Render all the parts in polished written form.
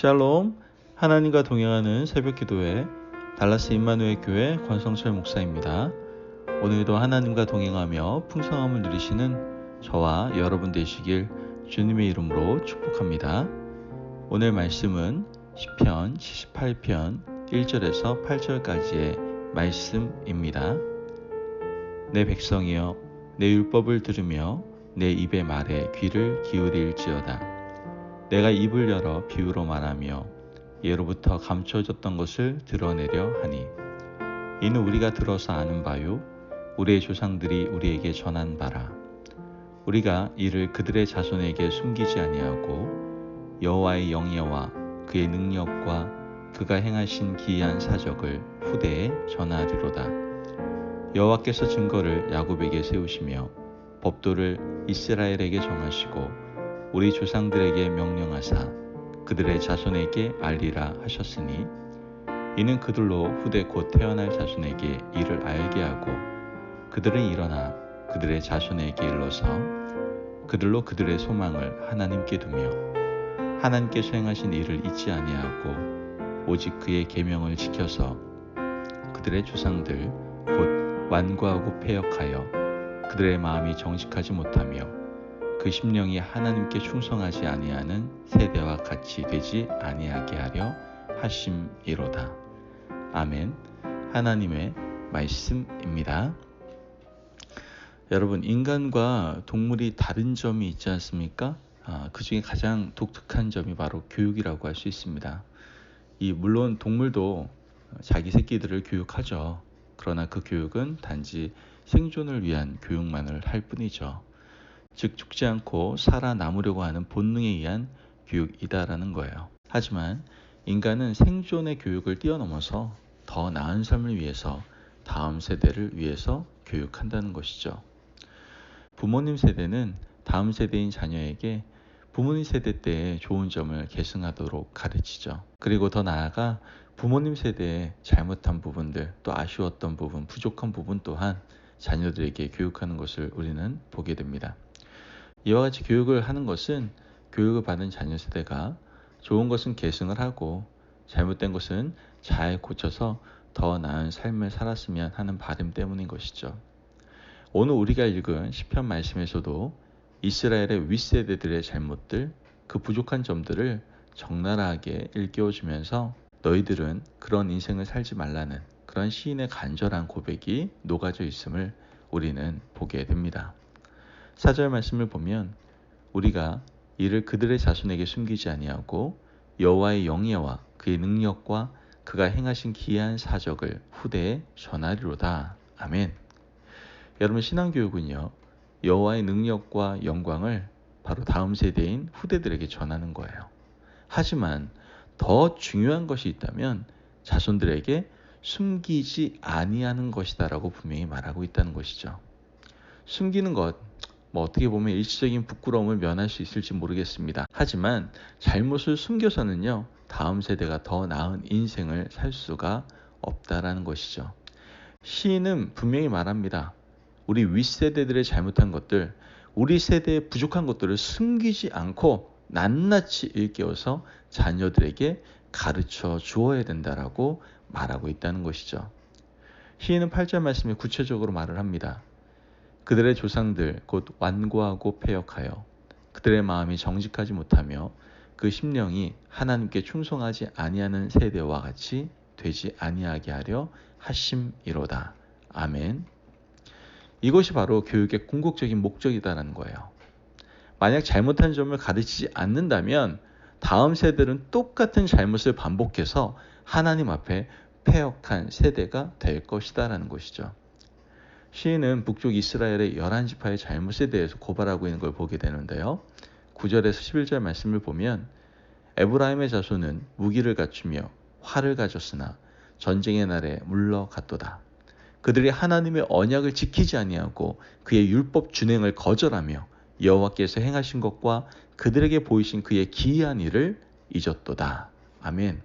샬롬, 하나님과 동행하는 새벽기도회 달라스 임마누엘 교회 권성철 목사입니다. 오늘도 하나님과 동행하며 풍성함을 누리시는 저와 여러분 되시길 주님의 이름으로 축복합니다. 오늘 말씀은 시편 78편 1절에서 8절까지의 말씀입니다. 내 백성이여, 내 율법을 들으며 내 입의 말에 귀를 기울일지어다. 내가 입을 열어 비유로 말하며 예로부터 감춰졌던 것을 드러내려 하니, 이는 우리가 들어서 아는 바요 우리의 조상들이 우리에게 전한 바라. 우리가 이를 그들의 자손에게 숨기지 아니하고 여호와의 영예와 그의 능력과 그가 행하신 기이한 사적을 후대에 전하리로다. 여호와께서 증거를 야곱에게 세우시며 법도를 이스라엘에게 정하시고 우리 조상들에게 명령하사 그들의 자손에게 알리라 하셨으니, 이는 그들로 후대 곧 태어날 자손에게 이를 알게 하고 그들은 일어나 그들의 자손에게 일러서 그들로 그들의 소망을 하나님께 두며 하나님께서 행하신 일을 잊지 아니하고 오직 그의 계명을 지켜서 그들의 조상들 곧 완고하고 패역하여 그들의 마음이 정직하지 못하며 그 심령이 하나님께 충성하지 아니하는 세대와 같이 되지 아니하게 하려 하심이로다. 아멘. 하나님의 말씀입니다. 여러분, 인간과 동물이 다른 점이 있지 않습니까? 그 중에 가장 독특한 점이 바로 교육이라고 할 수 있습니다. 물론 동물도 자기 새끼들을 교육하죠. 그러나 그 교육은 단지 생존을 위한 교육만을 할 뿐이죠. 즉 죽지 않고 살아남으려고 하는 본능에 의한 교육이다라는 거예요. 하지만 인간은 생존의 교육을 뛰어넘어서 더 나은 삶을 위해서 다음 세대를 위해서 교육한다는 것이죠. 부모님 세대는 다음 세대인 자녀에게 부모님 세대 때의 좋은 점을 계승하도록 가르치죠. 그리고 더 나아가 부모님 세대의 잘못한 부분들, 또 아쉬웠던 부분, 부족한 부분 또한 자녀들에게 교육하는 것을 우리는 보게 됩니다. 이와 같이 교육을 하는 것은 교육을 받은 자녀 세대가 좋은 것은 계승을 하고 잘못된 것은 잘 고쳐서 더 나은 삶을 살았으면 하는 바람 때문인 것이죠. 오늘 우리가 읽은 시편 말씀에서도 이스라엘의 윗세대들의 잘못들, 그 부족한 점들을 적나라하게 일깨워주면서 너희들은 그런 인생을 살지 말라는 그런 시인의 간절한 고백이 녹아져 있음을 우리는 보게 됩니다. 4절 말씀을 보면 우리가 이를 그들의 자손에게 숨기지 아니하고 여호와의 영예와 그의 능력과 그가 행하신 기이한 사적을 후대에 전하리로다. 아멘. 여러분, 신앙교육은요, 여호와의 능력과 영광을 바로 다음 세대인 후대들에게 전하는 거예요. 하지만 더 중요한 것이 있다면 자손들에게 숨기지 아니하는 것이다라고 분명히 말하고 있다는 것이죠. 숨기는 것, 어떻게 보면 일시적인 부끄러움을 면할 수 있을지 모르겠습니다. 하지만 잘못을 숨겨서는요, 다음 세대가 더 나은 인생을 살 수가 없다라는 것이죠. 시인은 분명히 말합니다. 우리 윗세대들의 잘못한 것들, 우리 세대의 부족한 것들을 숨기지 않고 낱낱이 일깨워서 자녀들에게 가르쳐 주어야 된다라고 말하고 있다는 것이죠. 시인은 8절 말씀에 구체적으로 말을 합니다. 그들의 조상들 곧 완고하고 패역하여 그들의 마음이 정직하지 못하며 그 심령이 하나님께 충성하지 아니하는 세대와 같이 되지 아니하게 하려 하심이로다. 아멘. 이것이 바로 교육의 궁극적인 목적이다라는 거예요. 만약 잘못한 점을 가르치지 않는다면 다음 세대는 똑같은 잘못을 반복해서 하나님 앞에 패역한 세대가 될 것이다라는 것이죠. 시인은 북쪽 이스라엘의 11지파의 잘못에 대해서 고발하고 있는 걸 보게 되는데요. 9절에서 11절 말씀을 보면 에브라임의 자손은 무기를 갖추며 활을 가졌으나 전쟁의 날에 물러갔도다. 그들이 하나님의 언약을 지키지 아니하고 그의 율법 준행을 거절하며 여호와께서 행하신 것과 그들에게 보이신 그의 기이한 일을 잊었도다. 아멘.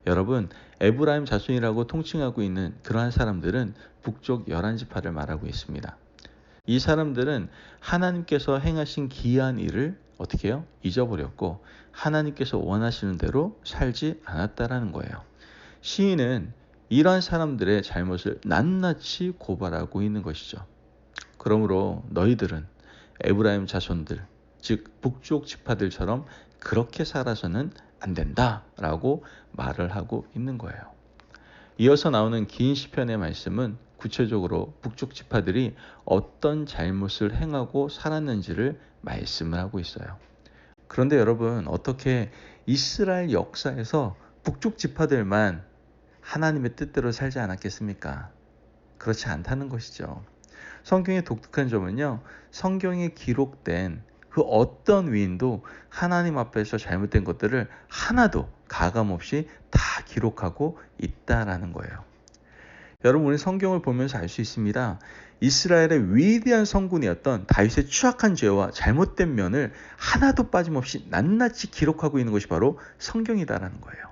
여러분, 에브라임 자손이라고 통칭하고 있는 그러한 사람들은 북쪽 11지파를 말하고 있습니다. 이 사람들은 하나님께서 행하신 기이한 일을 어떻게 해요? 잊어버렸고 하나님께서 원하시는 대로 살지 않았다라는 거예요. 시인은 이러한 사람들의 잘못을 낱낱이 고발하고 있는 것이죠. 그러므로 너희들은 에브라임 자손들, 즉 북쪽 지파들처럼 그렇게 살아서는 안 된다라고 말을 하고 있는 거예요. 이어서 나오는 긴 시편의 말씀은 구체적으로 북쪽 지파들이 어떤 잘못을 행하고 살았는지를 말씀을 하고 있어요. 그런데 여러분, 어떻게 이스라엘 역사에서 북쪽 지파들만 하나님의 뜻대로 살지 않았겠습니까? 그렇지 않다는 것이죠. 성경의 독특한 점은요, 성경에 기록된 그 어떤 위인도 하나님 앞에서 잘못된 것들을 하나도 가감없이 다 기록하고 있다라는 거예요. 여러분, 우리 성경을 보면서 알 수 있습니다. 이스라엘의 위대한 성군이었던 다윗의 추악한 죄와 잘못된 면을 하나도 빠짐없이 낱낱이 기록하고 있는 것이 바로 성경이다라는 거예요.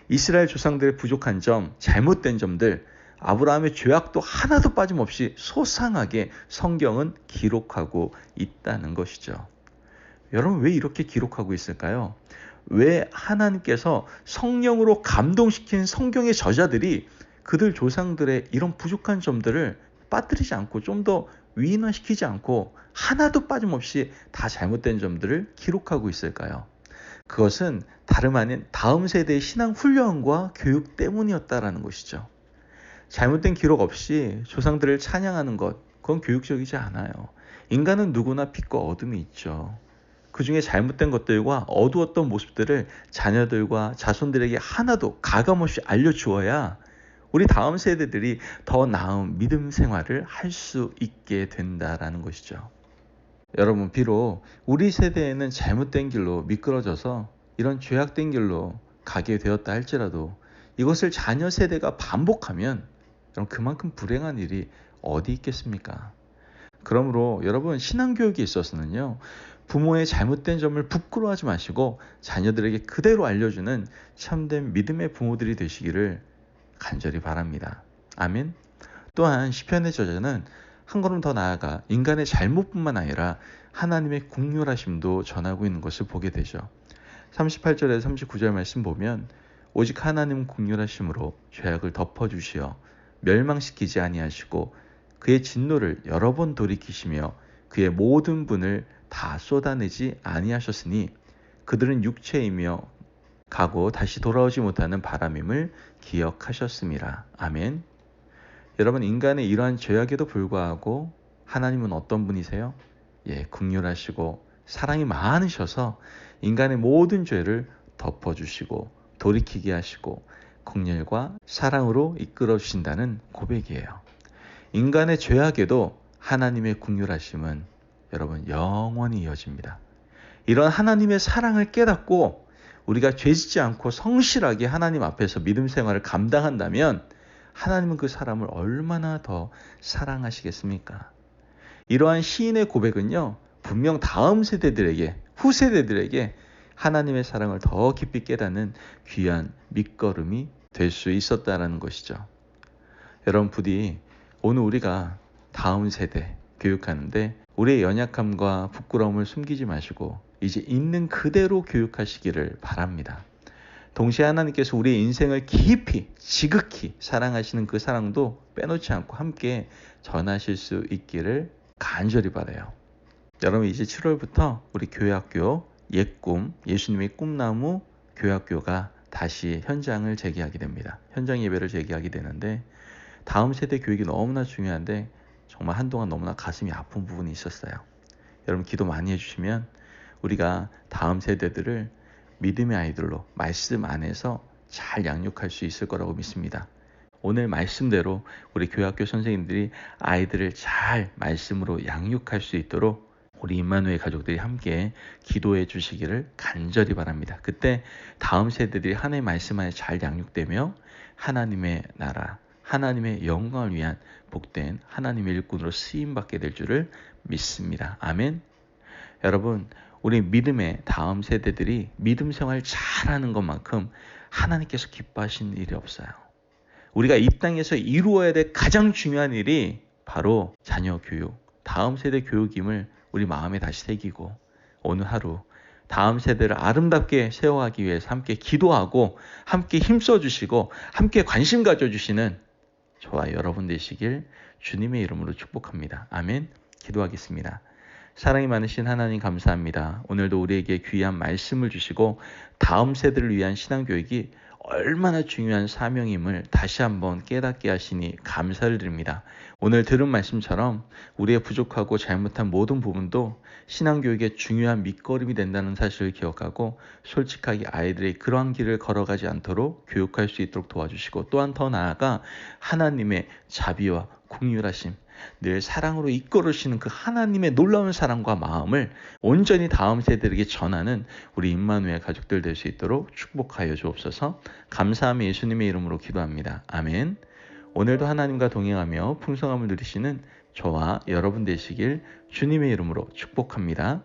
이스라엘 조상들의 부족한 점, 잘못된 점들, 아브라함의 죄악도 하나도 빠짐없이 소상하게 성경은 기록하고 있다는 것이죠. 여러분, 왜 이렇게 기록하고 있을까요? 왜 하나님께서 성령으로 감동시킨 성경의 저자들이 그들 조상들의 이런 부족한 점들을 빠뜨리지 않고 좀 더 위인화시키지 않고 하나도 빠짐없이 다 잘못된 점들을 기록하고 있을까요? 그것은 다름 아닌 다음 세대의 신앙 훈련과 교육 때문이었다라는 것이죠. 잘못된 기록 없이 조상들을 찬양하는 것, 그건 교육적이지 않아요. 인간은 누구나 빛과 어둠이 있죠. 그 중에 잘못된 것들과 어두웠던 모습들을 자녀들과 자손들에게 하나도 가감없이 알려주어야 우리 다음 세대들이 더 나은 믿음 생활을 할 수 있게 된다라는 것이죠. 여러분, 비록 우리 세대에는 잘못된 길로 미끄러져서 이런 죄악된 길로 가게 되었다 할지라도 이것을 자녀 세대가 반복하면 그만큼 불행한 일이 어디 있겠습니까? 그러므로 여러분, 신앙교육에 있어서는요, 부모의 잘못된 점을 부끄러워하지 마시고 자녀들에게 그대로 알려주는 참된 믿음의 부모들이 되시기를 간절히 바랍니다. 아멘. 또한 시편의 저자는 한 걸음 더 나아가 인간의 잘못뿐만 아니라 하나님의 긍휼하심도 전하고 있는 것을 보게 되죠. 38절에서 39절 말씀 보면 오직 하나님 긍휼하심으로 죄악을 덮어주시어 멸망시키지 아니하시고 그의 진노를 여러 번 돌이키시며 그의 모든 분을 다 쏟아내지 아니하셨으니 그들은 육체이며 가고 다시 돌아오지 못하는 바람임을 기억하셨습니다. 아멘. 여러분, 인간의 이러한 죄악에도 불구하고 하나님은 어떤 분이세요? 긍휼하시고 사랑이 많으셔서 인간의 모든 죄를 덮어주시고 돌이키게 하시고 긍휼과 사랑으로 이끌어 주신다는 고백이에요. 인간의 죄악에도 하나님의 긍휼하심은 여러분 영원히 이어집니다. 이런 하나님의 사랑을 깨닫고 우리가 죄짓지 않고 성실하게 하나님 앞에서 믿음 생활을 감당한다면 하나님은 그 사람을 얼마나 더 사랑하시겠습니까? 이러한 시인의 고백은요, 분명 다음 세대들에게, 후세대들에게 하나님의 사랑을 더 깊이 깨닫는 귀한 밑거름이 될 수 있었다는 것이죠. 여러분, 부디 오늘 우리가 다음 세대 교육하는데 우리의 연약함과 부끄러움을 숨기지 마시고 이제 있는 그대로 교육하시기를 바랍니다. 동시에 하나님께서 우리의 인생을 깊이 지극히 사랑하시는 그 사랑도 빼놓지 않고 함께 전하실 수 있기를 간절히 바라요. 여러분, 이제 7월부터 우리 교회학교 옛꿈, 예수님의 꿈나무 교회학교가 다시 현장을 재개하게 됩니다. 현장 예배를 재개하게 되는데 다음 세대 교육이 너무나 중요한데 정말 한동안 너무나 가슴이 아픈 부분이 있었어요. 여러분, 기도 많이 해주시면 우리가 다음 세대들을 믿음의 아이들로 말씀 안에서 잘 양육할 수 있을 거라고 믿습니다. 오늘 말씀대로 우리 교회학교 선생님들이 아이들을 잘 말씀으로 양육할 수 있도록 우리 임마누엘 가족들이 함께 기도해 주시기를 간절히 바랍니다. 그때 다음 세대들이 하나님의 말씀 안에 잘 양육되며 하나님의 나라, 하나님의 영광을 위한 복된 하나님의 일꾼으로 쓰임받게 될 줄을 믿습니다. 아멘. 여러분, 우리 믿음의 다음 세대들이 믿음 생활 잘하는 것만큼 하나님께서 기뻐하시는 일이 없어요. 우리가 이 땅에서 이루어야 될 가장 중요한 일이 바로 자녀 교육, 다음 세대 교육임을 우리 마음에 다시 새기고 오늘 하루 다음 세대를 아름답게 세워가기 위해서 함께 기도하고 함께 힘써주시고 함께 관심 가져주시는 저와 여러분 되시길 주님의 이름으로 축복합니다. 아멘. 기도하겠습니다. 사랑이 많으신 하나님 감사합니다. 오늘도 우리에게 귀한 말씀을 주시고 다음 세대를 위한 신앙교육이 얼마나 중요한 사명임을 다시 한번 깨닫게 하시니 감사를 드립니다. 오늘 들은 말씀처럼 우리의 부족하고 잘못한 모든 부분도 신앙교육의 중요한 밑거름이 된다는 사실을 기억하고 솔직하게 아이들의 그러한 길을 걸어가지 않도록 교육할 수 있도록 도와주시고, 또한 더 나아가 하나님의 자비와 긍휼하심, 늘 사랑으로 이끌으시는 그 하나님의 놀라운 사랑과 마음을 온전히 다음 세대에게 전하는 우리 임마누엘 가족들 될 수 있도록 축복하여 주옵소서. 감사함의 예수님의 이름으로 기도합니다. 아멘. 오늘도 하나님과 동행하며 풍성함을 누리시는 저와 여러분 되시길 주님의 이름으로 축복합니다.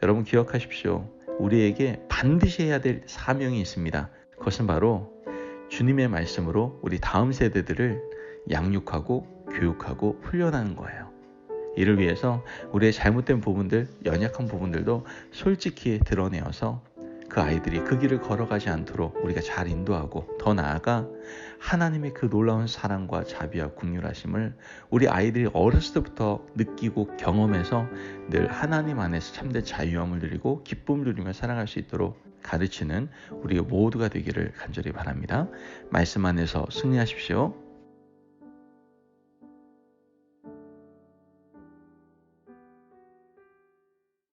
여러분 기억하십시오. 우리에게 반드시 해야 될 사명이 있습니다. 그것은 바로 주님의 말씀으로 우리 다음 세대들을 양육하고 교육하고 훈련하는 거예요. 이를 위해서 우리의 잘못된 부분들, 연약한 부분들도 솔직히 드러내어서 그 아이들이 그 길을 걸어가지 않도록 우리가 잘 인도하고, 더 나아가 하나님의 그 놀라운 사랑과 자비와 긍휼하심을 우리 아이들이 어렸을 때부터 느끼고 경험해서 늘 하나님 안에서 참된 자유함을 누리고 기쁨을 누리며 살아갈 수 있도록 가르치는 우리 모두가 되기를 간절히 바랍니다. 말씀 안에서 승리하십시오.